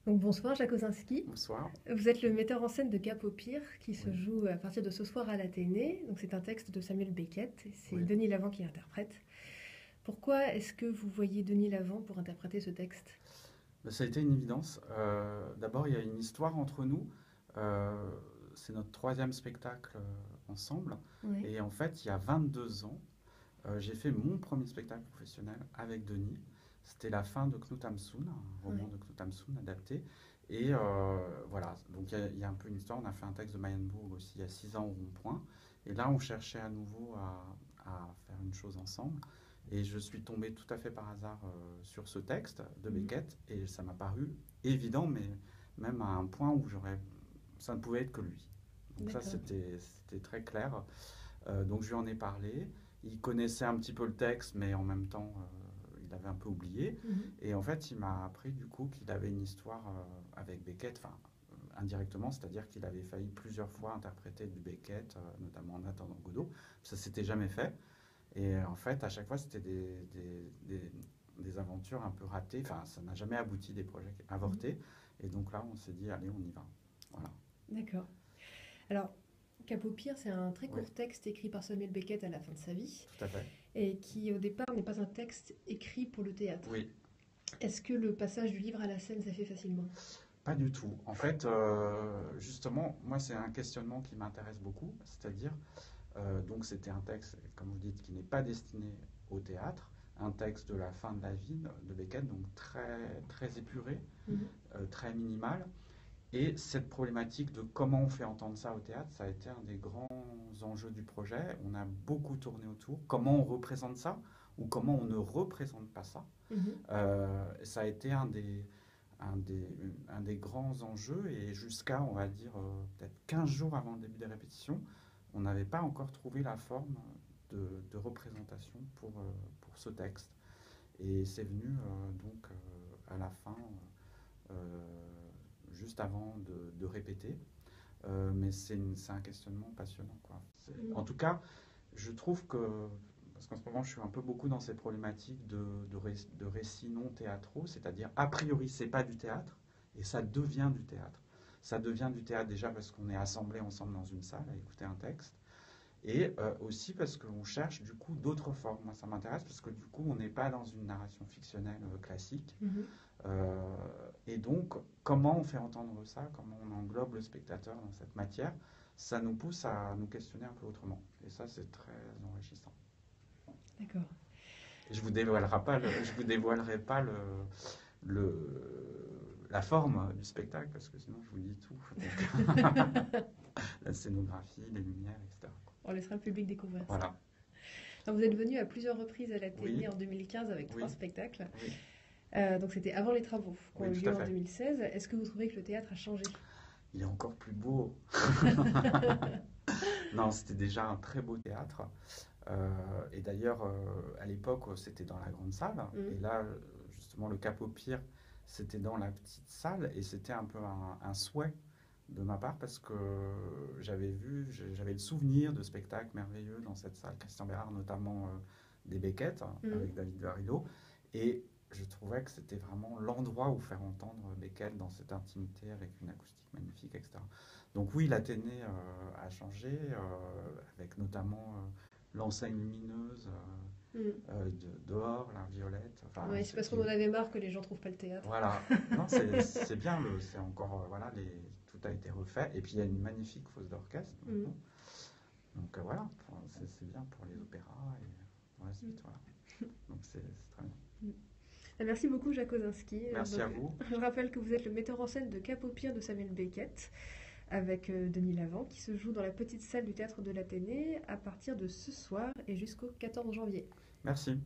Donc bonsoir Jacques Osinski. Bonsoir. Vous êtes le metteur en scène de Cap au pire qui se Oui, joue à partir de ce soir à l'Athénée. Donc c'est un texte de Samuel Beckett et c'est oui. Denis Lavant qui interprète. Pourquoi est-ce que vous voyez Denis Lavant pour interpréter ce texte? Ben, ça a été une évidence. D'abord, il y a une histoire entre nous. Euh, c'est notre troisième spectacle ensemble. Oui, Et en fait, il y a 22 ans, j'ai fait mon premier spectacle professionnel avec Denis. C'était la fin de Knut Hamsun, un roman oui, de Knut Hamsun adapté. Et voilà, donc il y a un peu une histoire. On a fait un texte de Mayenbourg aussi il y a 6 ans au Rond-Point. Et là, on cherchait à nouveau à faire une chose ensemble. Et je suis tombé tout à fait par hasard sur ce texte de mhm, Beckett. Et ça m'a paru évident, mais même à un point où ça ne pouvait être que lui. Donc ça, d'accord. c'était très clair. Donc je lui en ai parlé. Il connaissait un petit peu le texte, mais en même temps, il avait un peu oublié. Mhm, Et en fait, il m'a appris du coup qu'il avait une histoire avec Beckett, enfin indirectement, c'est-à-dire qu'il avait failli plusieurs fois interpréter du Beckett, notamment en attendant Godot. Ça s'était jamais fait. Et en fait, à chaque fois, c'était des aventures un peu ratées. Enfin, ça n'a jamais abouti, des projets mhm, avortés. Et donc là, on s'est dit, allez, on y va. Voilà. d'accord. Alors, Cap au pire, c'est un très Oui, court texte écrit par Samuel Beckett à la fin de sa vie tout à fait. et qui au départ n'est pas un texte écrit pour le théâtre. Oui, Est-ce que le passage du livre à la scène s'est fait facilement? pas du tout. En fait, justement, moi, c'est un questionnement qui m'intéresse beaucoup. C'est-à-dire, donc c'était un texte, comme vous dites, qui n'est pas destiné au théâtre, un texte de la fin de la vie de Beckett, donc très, très épuré, Mhm, très minimal. Et cette problématique de comment on fait entendre ça au théâtre, ça a été un des grands enjeux du projet. On a beaucoup tourné autour. Comment on représente ça ou comment on ne représente pas ça. mhm, Ça a été un des, un des grands enjeux et jusqu'à, on va dire, peut-être 15 jours avant le début des répétitions, on n'avait pas encore trouvé la forme de représentation pour ce texte. Et c'est venu donc à la fin, euh, juste avant de répéter. Mais c'est un questionnement passionnant, quoi. En mhm, tout cas, je trouve que, parce qu'en ce moment, je suis un peu beaucoup dans ces problématiques de récits non théâtraux, c'est-à-dire, a priori, c'est pas du théâtre, et ça devient du théâtre. Ça devient du théâtre déjà parce qu'on est assemblés ensemble dans une salle à écouter un texte, et aussi parce qu'on cherche du coup d'autres formes. Moi, ça m'intéresse parce que du coup, on n'est pas dans une narration fictionnelle classique. mhm. Euh, et donc, comment on fait entendre ça, comment on englobe le spectateur dans cette matière, ça nous pousse à nous questionner un peu autrement. Et ça, c'est très enrichissant. D'accord. Et je vous dévoilerai pas la forme du spectacle parce que sinon je vous dis tout. Donc, la scénographie, les lumières, etc. On laissera le public découvrir ça. Voilà. Alors, vous êtes venu à plusieurs reprises à l'Athénée Oui, en 2015 avec trois oui, spectacles. oui, Donc c'était avant les travaux qui ont oui, eu tout lieu à en fait. 2016. Est-ce que vous trouvez que le théâtre a changé? Il est encore plus beau. Non, c'était déjà un très beau théâtre. Et d'ailleurs, à l'époque, c'était dans la grande salle. Et Mhm. là, justement, le Cap au Pire, c'était dans la petite salle. Et c'était un peu un souhait de ma part parce que j'avais le souvenir de spectacles merveilleux dans cette salle. Christian Bérard, notamment des Beckett, Mhm. avec David Varillo. Et je trouvais que c'était vraiment l'endroit où faire entendre Beckett dans cette intimité avec une acoustique magnifique, etc. Donc oui, l'Athénée a changé, avec notamment l'enseigne lumineuse Mhm. dehors, la violette, enfin, Ouais, c'est parce qu'on en avait marre que les gens trouvent pas le théâtre. voilà. Non, c'est bien, c'est encore, voilà, tout a été refait. Et puis il y a une magnifique fosse d'orchestre Mhm. maintenant. Donc voilà, enfin, c'est bien pour les opéras et pour la suite, voilà. Donc c'est très bien. Mhm. Merci beaucoup Jacques Osinski. Merci Donc, à vous. je rappelle que vous êtes le metteur en scène de Cap au pire de Samuel Beckett avec Denis Lavant qui se joue dans la petite salle du théâtre de l'Athénée à partir de ce soir et jusqu'au 14 janvier. Merci.